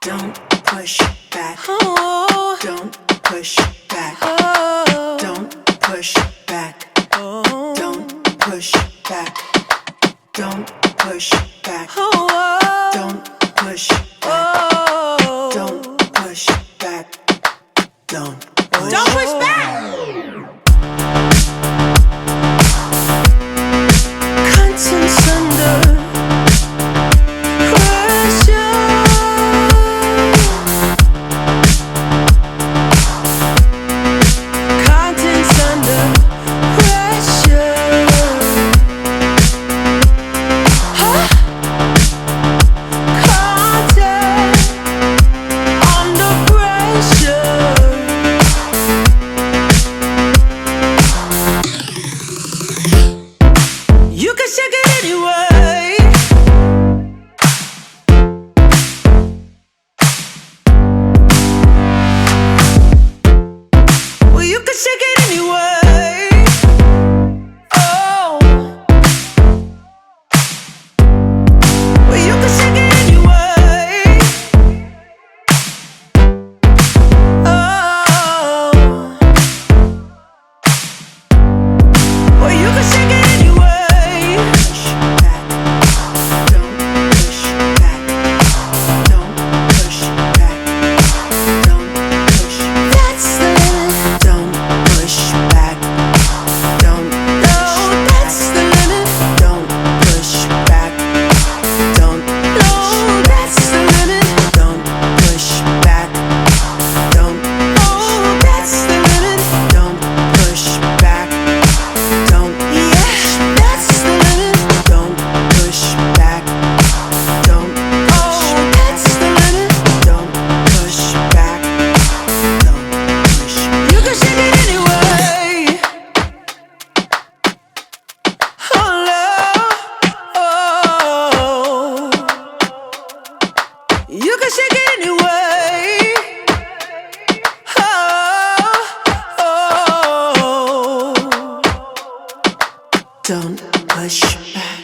Don't push back. Don't push back. Don't push back. Don't push back. Don't push back. Don't push back. Don't push back. Don't push back. Contents under pressure. Contents under pressure. Huh? Content under pressure. You can shake it anyway. Well, you can shake it anyway. Oh. Well, you can shake it anyway. Oh. Well, you can shake it anyway. Push back. Don't push back. Don't push back. Don't push. That's the limit. Don't push back. Don't. No, that's the limit. Don't push back. Don't. No, that's the limit. Don't push back. Don't. Oh, that's the limit. Don't push back. Don't. Yeah, that's the limit. Don't push back. Don't. Oh, that's the limit. Don't push back. Don't push. You can shake it anyway. Oh, love. Oh. You can shake it anyway. Oh. Don't push back.